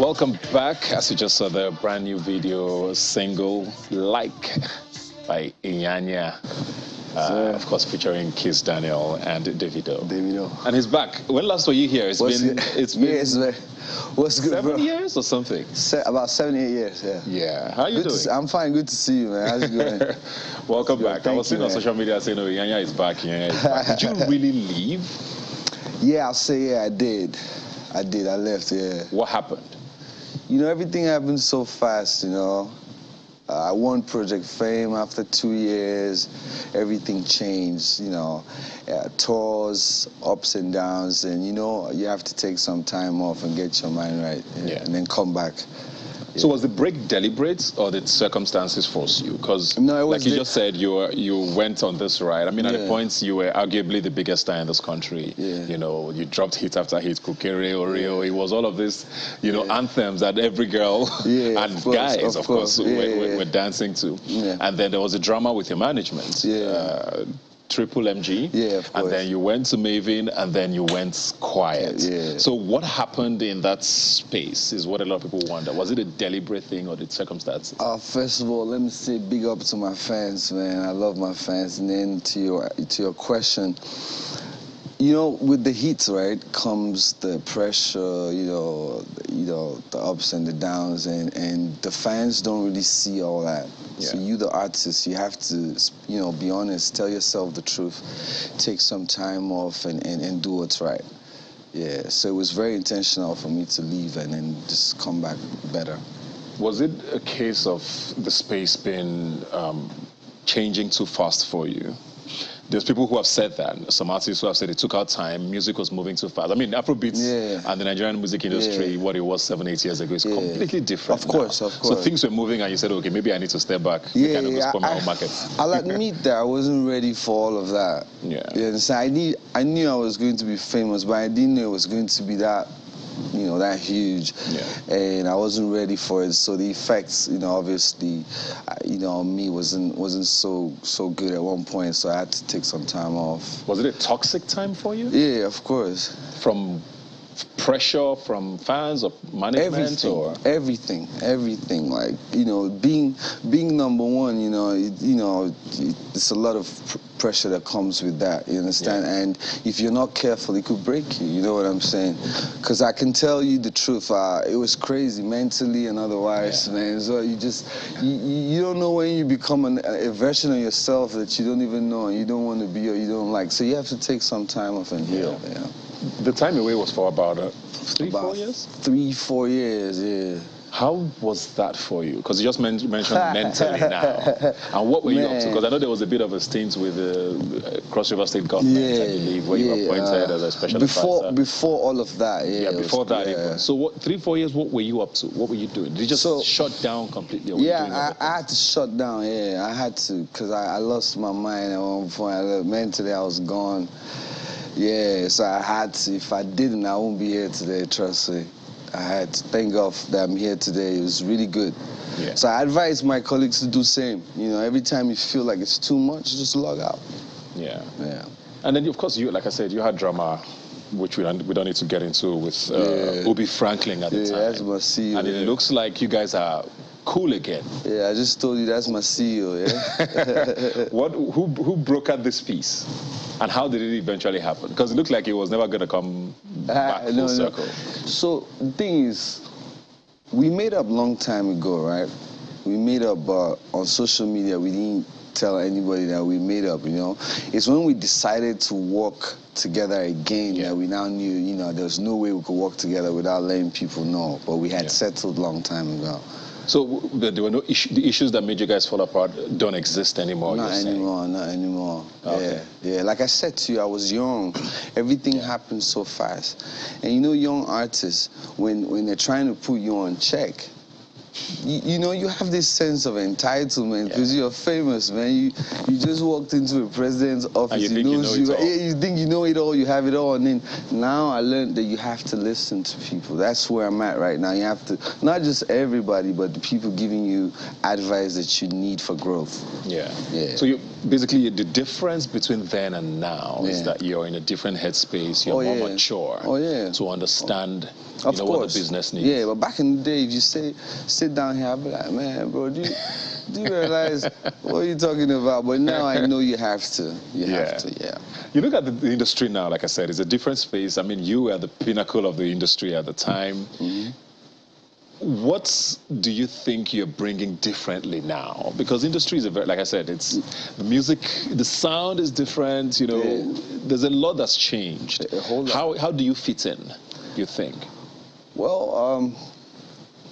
Welcome back. As you just saw, the brand new video single, Like, by Iyanya. Of course, featuring Kiss Daniel and Davido. And he's back. When last were you here? It's been What's good, 7 years or something? About 7, 8 years, yeah. Yeah. How are you doing? I'm fine. Good to see you, man. How's it going? Welcome back. I was seeing on social media saying, "Oh, Iyanya is back. Iyanya is back." Did you really leave? Yeah, I'll say yeah. I did. I left. Yeah. What happened? You know, everything happened so fast. You know, I won Project Fame after 2 years. Everything changed. You know, tours, ups and downs, and you know, you have to take some time off and get your mind right, and then come back. So was the break deliberate, or did circumstances force you? Because, no, like you just said, you went on this ride. I mean, at the points you were arguably the biggest star in this country. You know, you dropped hit after hit, Kukere, Oreo. It was all of this, you know, anthems that every girl and guys, of course, were dancing to. And then there was a drama with your management. Triple MG, of course. And then you went to Maven, and then you went quiet. So what happened in that space is what a lot of people wonder. Was it a deliberate thing, or did circumstances? First of all, let me say big up to my fans, man. I love my fans. And then to your question, you know, with the heat, right, comes the pressure, you know, the ups and the downs, and the fans don't really see all that. So you, the artist, you have to, you know, be honest, tell yourself the truth, take some time off and do what's right. Yeah, so it was very intentional for me to leave and then just come back better. Was it a case of the space being changing too fast for you? There's people who have said that. Some artists who have said it took out time, music was moving too fast. I mean, Afrobeats and the Nigerian music industry, what it was 7, 8 years ago, is completely different. Of course. So things were moving, and you said, okay, maybe I need to step back. Kind of explore my own market. I'll admit that I wasn't ready for all of that. You understand? I knew I was going to be famous, but I didn't know it was going to be that, you know, that huge. And I wasn't ready for it. So the effects, you know, obviously, you know, on me wasn't so good at one point. So I had to take some time off. Was it a toxic time for you? Yeah, of course. From pressure from fans or management? Everything. Like, you know, being number one, you know, it's a lot of pressure that comes with that, you understand? And if you're not careful, it could break you, you know what I'm saying? Because I can tell you the truth, it was crazy mentally and otherwise, man. So you don't know when you become a version of yourself that you don't even know and you don't want to be or you don't like. So you have to take some time off and heal. The time away was for about 3-4 years? 3-4 years, yeah. How was that for you? Because you just mentioned mentally now. And what were you up to? Because I know there was a bit of a stint with the Cross River State government, I believe, where you were appointed as a special advisor. Before all of that, before that even. So 3-4 years, what were you up to? What were you doing? Did you just shut down completely? I had to shut down, I had to, because I lost my mind at one point. Mentally, I was gone. So I had to. If I didn't, I wouldn't be here today, trust me. I had to. Thank God that I'm here today. It was really good. So I advise my colleagues to do the same. You know, every time you feel like it's too much, just log out. And then, of course, you, like I said, you had drama, which we don't need to get into, with Obi Franklin at the time. That's my CEO. And it looks like you guys are cool again. I just told you that's my CEO, Who brokered this peace? And how did it eventually happen? Because it looked like it was never going to come back full circle. So the thing is, we made up long time ago, right? We made up on social media. We didn't tell anybody that we made up, you know? It's when we decided to work together again that we now knew, you know, there's no way we could work together without letting people know. But we had settled long time ago. So there were no the issues that made you guys fall apart don't exist anymore? Not anymore. Okay. Like I said to you, I was young. Everything happened so fast. And you know, young artists, when they're trying to put you on check, you know, you have this sense of entitlement because you're famous, man. You just walked into a president's office. And you think you know it all, you have it all. And then now I learned that you have to listen to people. That's where I'm at right now. You have to, not just everybody, but the people giving you advice that you need for growth. Yeah. So basically, the difference between then and now is that you're in a different headspace. You're more mature to understand what the business needs. Yeah, but back in the day, if you sit down here, I'd be like, man, bro, do you realize what are you talking about? But now I know you have to. You have to. You look at the industry now, like I said, it's a different space. I mean, you were the pinnacle of the industry at the time. What do you think you're bringing differently now? Because industry is like I said, it's the music, the sound is different. You know, there's a lot that's changed. A whole lot. How do you fit in, you think? Well,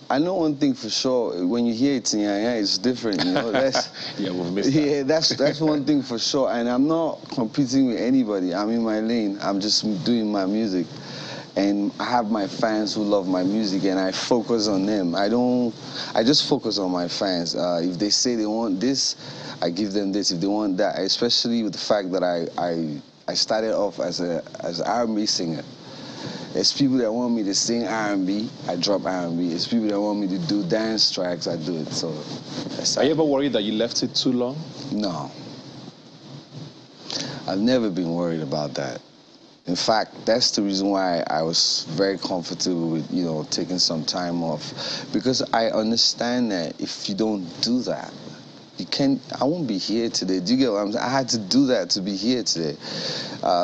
I know one thing for sure. When you hear it in Iyanya, it's different. You know, that's we've missed that. Yeah, that's one thing for sure. And I'm not competing with anybody. I'm in my lane. I'm just doing my music. And I have my fans who love my music, and I focus on them. I just focus on my fans. If they say they want this, I give them this. If they want that, especially with the fact that I started off as an R&B singer. There's people that want me to sing R&B, I drop R&B. There's people that want me to do dance tracks, I do it. So, are you ever worried that you left it too long? No. I've never been worried about that. In fact, that's the reason why I was very comfortable with, you know, taking some time off. Because I understand that if you don't do that, I won't be here today. Do you get what I'm saying? I had to do that to be here today.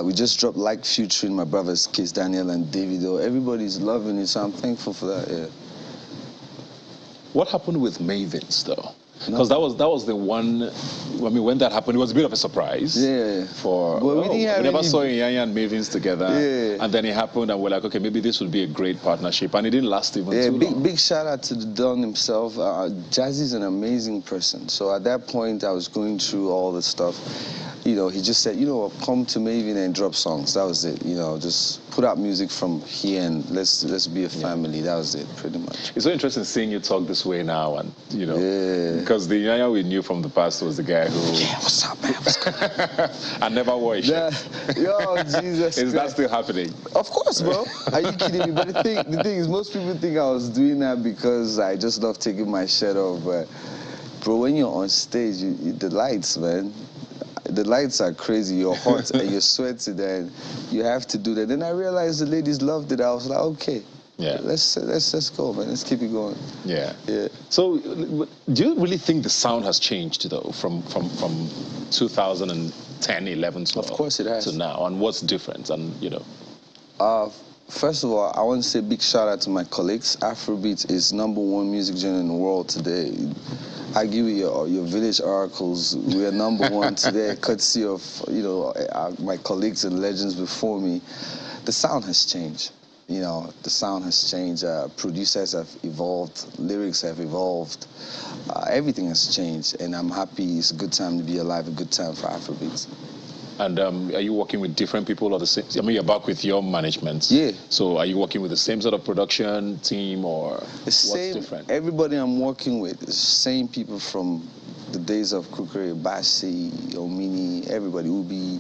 We just dropped Like featuring my brothers, Kiss Daniel and Davido. Everybody's loving it, so I'm thankful for that, What happened with Mavins, though? Because that was the one. I mean, when that happened, it was a bit of a surprise. We never saw Iyanya and Mavins together. And then it happened, and we're like, okay, maybe this would be a great partnership, and it didn't last even too long. Big shout out to the Don himself. Jazzy's an amazing person. So at that point, I was going through all the stuff. You know, he just said, you know, come to Mavin and drop songs. That was it. You know, just put out music from here and let's be a family. That was it, pretty much. It's so interesting seeing you talk this way now, and you know, because the Iyanya we knew from the past was the guy who. Yeah, what's up, man? What's going on? I never wore a shirt. Yo, Jesus. Is that still happening? Of course, bro. Are you kidding me? But the thing is, most people think I was doing that because I just love taking my shirt off. But bro, when you're on stage, the lights, man. The lights are crazy, you're hot and you're sweating, and you have to do that. Then I realized the ladies loved it. I was like, okay, let's go, man. Let's keep it going. Yeah. So, do you really think the sound has changed, though, from 2010, 11, 12? Of course it has. To now, and what's different, and you know? First of all, I want to say big shout out to my colleagues. Afrobeat is #1 music genre in the world today. I give you your village oracles. We are #1 today, courtesy of, you know, my colleagues and legends before me. The sound has changed. You know, the sound has changed. Producers have evolved. Lyrics have evolved. Everything has changed, and I'm happy. It's a good time to be alive. A good time for Afrobeats. And are you working with different people or the same? I mean, you're back with your management. Yeah. So are you working with the same sort of production team, or what's different? Everybody I'm working with is the same people from the days of Kukere, Basi, Omini, everybody. Ubi.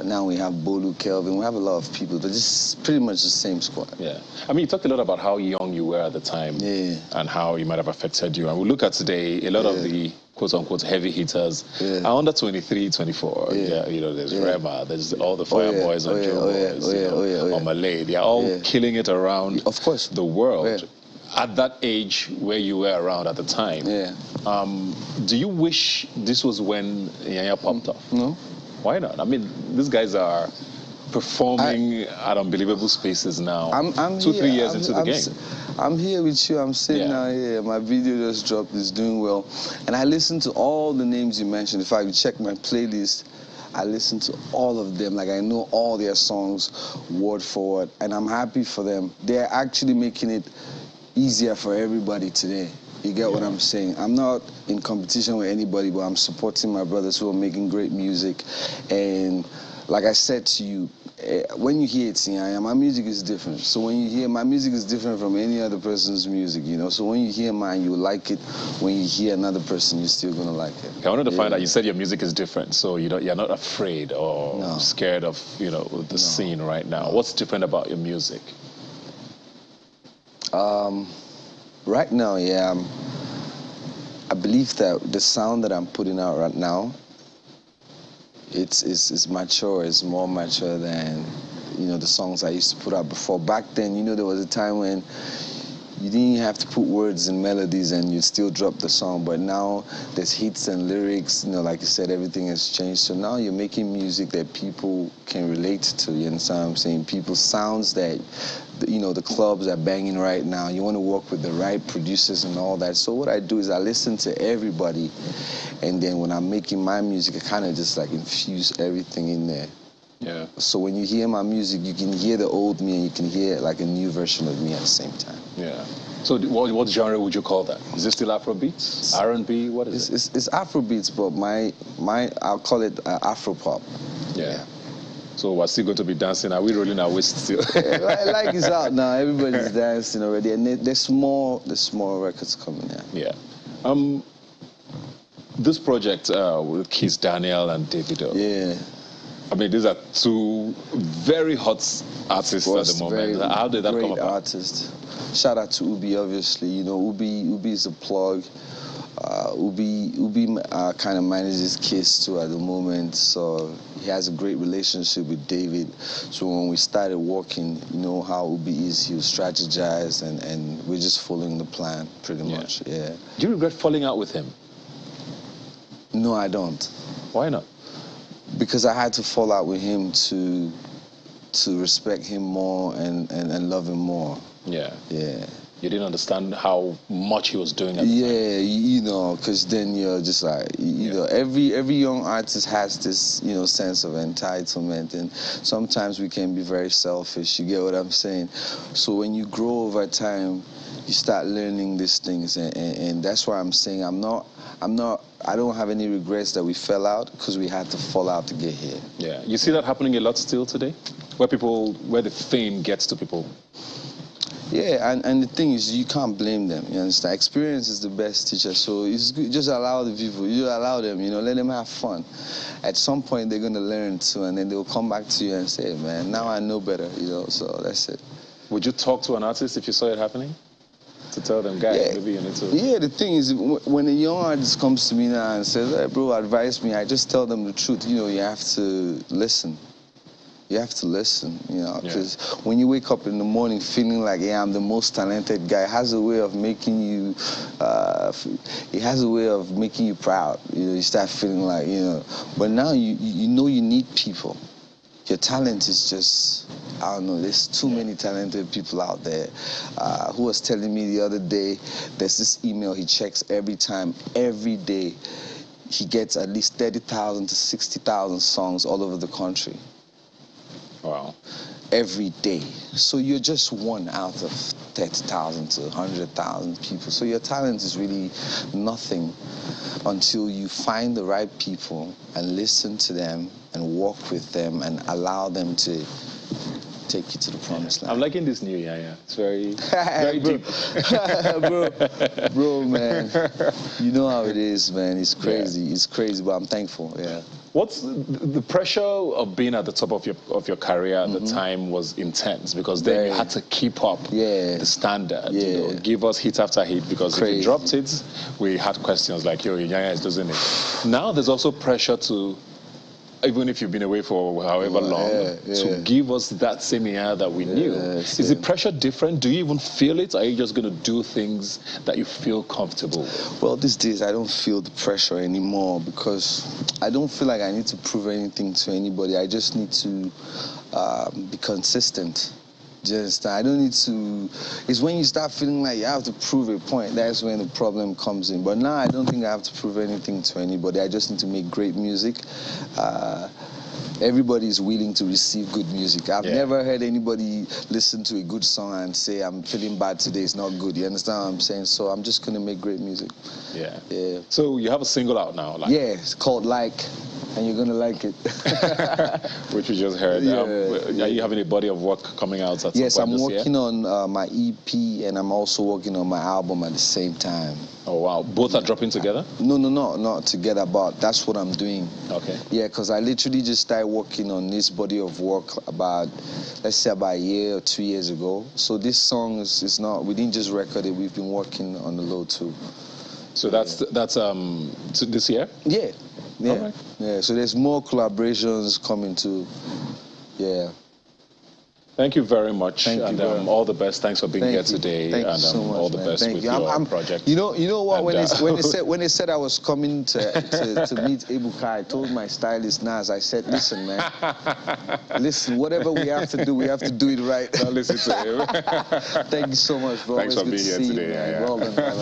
Now we have Bolu, Kelvin. We have a lot of people, but it's pretty much the same squad. Yeah. I mean, you talked a lot about how young you were at the time. And how it might have affected you. And we look at today, a lot of the quote-unquote heavy hitters are under 23, 24. You know, there's Rema, there's all the Fireboys and Joe Boys, or Malay. They're all killing it around the world. At that age where you were around at the time, do you wish this was when Iyanya popped off? No. Why not? I mean, these guys are performing at unbelievable spaces now. I'm 2-3 years into the game. I'm here with you. I'm sitting out here. My video just dropped. It's doing well. And I listened to all the names you mentioned. If I could check my playlist, I listen to all of them. Like, I know all their songs word for word. And I'm happy for them. They're actually making it easier for everybody today. You get what I'm saying? I'm not in competition with anybody, but I'm supporting my brothers who are making great music. And like I said to you, when you hear Iyanya, my music is different. So when you hear my music is different from any other person's music, you know. So when you hear mine, you like it. When you hear another person, you're still gonna like it. I wanted to find out. You said your music is different, so you're not afraid or scared of the scene right now. What's different about your music? Right now, yeah, I believe that the sound that I'm putting out right now, it's mature. It's more mature than the songs I used to put out before. Back then, there was a time when you didn't have to put words and melodies and you'd still drop the song. But now there's hits and lyrics. Like you said, everything has changed. So now you're making music that people can relate to. You understand what I'm saying? People's sounds that the clubs are banging right now. You want to work with the right producers and all that. So what I do is I listen to everybody, and then when I'm making my music, I kind of just like infuse everything in there. Yeah. So when you hear my music, you can hear the old me and you can hear like a new version of me at the same time. Yeah. So what genre would you call that? Is it still Afrobeats? R&B? What is it? It's Afrobeats, but I'll call it Afropop. Yeah. So we're still going to be dancing. Are we rolling our waist still? Like it's out now. Everybody's dancing already, and there's more records coming. Yeah. This project with Kiss Daniel and Davido. Yeah. I mean, these are two very hot artists at the moment. How did that come about? Great artists. Shout out to Ubi, obviously. Ubi is a plug. Ubi kind of manages Kiss too at the moment, so he has a great relationship with David. So when we started working, you know how Ubi is, he will strategize, and we're just following the plan pretty much. Yeah. Do you regret falling out with him? No, I don't. Why not? Because I had to fall out with him to respect him more and love him more. Yeah. Yeah. You didn't understand how much he was doing at the time. because then you're just like, every young artist has this, sense of entitlement, and sometimes we can be very selfish, you get what I'm saying? So when you grow over time, you start learning these things, and that's why I'm saying I don't have any regrets that we fell out, because we had to fall out to get here. Yeah. You see that happening a lot still today? Where the fame gets to people? Yeah, and the thing is, you can't blame them, you understand? Experience is the best teacher, so it's good, just allow the people, allow them, let them have fun. At some point, they're going to learn too, and then they'll come back to you and say, man, now I know better, so that's it. Would you talk to an artist if you saw it happening? To tell them, guys, maybe you need to... Yeah, the thing is, when a young artist comes to me now and says, hey, bro, advise me, I just tell them the truth. You have to listen. You have to listen, because when you wake up in the morning feeling like, yeah, I'm the most talented guy, it has a way of making you, proud. You start feeling like, but now you know you need people. Your talent is just, I don't know, there's too many talented people out there. Who was telling me the other day, there's this email he checks every day. He gets at least 30,000 to 60,000 songs all over the country. Wow. Every day. So you're just one out of 30,000 to 100,000 people. So your talent is really nothing until you find the right people and listen to them and walk with them and allow them to take you to the promised land. I'm liking this new Iyanya. It's very, very deep. bro, man. You know how it is, man. It's crazy. Yeah. It's crazy, but I'm thankful. Yeah. What's the pressure of being at the top of your career at the time was intense, because then you had to keep up the standard. Yeah. Give us hit after hit, because if you dropped it, we had questions like, yo, Iyanya is doing it. Now there's also pressure to, even if you've been away for however long, to give us that same Iyanya that we knew. Is the pressure different? Do you even feel it? Or are you just going to do things that you feel comfortable with? Well, these days I don't feel the pressure anymore, because I don't feel like I need to prove anything to anybody. I just need to be consistent. Just, I don't need to... It's when you start feeling like you have to prove a point, that's when the problem comes in. But now I don't think I have to prove anything to anybody. I just need to make great music. everybody's willing to receive good music. I've never heard anybody listen to a good song and say, I'm feeling bad today, it's not good. You understand what I'm saying? So I'm just going to make great music. Yeah. Yeah. So you have a single out now? Like. Yeah, it's called Like, and you're going to like it. Which we just heard. Are you having a body of work coming out at Yes, some point I'm this working year? on my EP, and I'm also working on my album at the same time. Oh, wow. Both are dropping together? No, not together, but that's what I'm doing. Okay. Yeah, because I literally just started working on this body of work about, let's say, about a year or 2 years ago. So this song is not, we didn't just record it, we've been working on the low too. So that's this year? Yeah. Yeah. All right. Yeah. So there's more collaborations coming too. Yeah. Thank you very much, and all the best. Thanks for being here today, Thank and you so much, all the best with your project. You know what? And, when they said I was coming to meet Ebuka, I told my stylist Naz, I said, listen, man, listen, whatever we have to do it right. Don't listen to him. Thank you so much, bro. Thanks for being here today. Well done, man.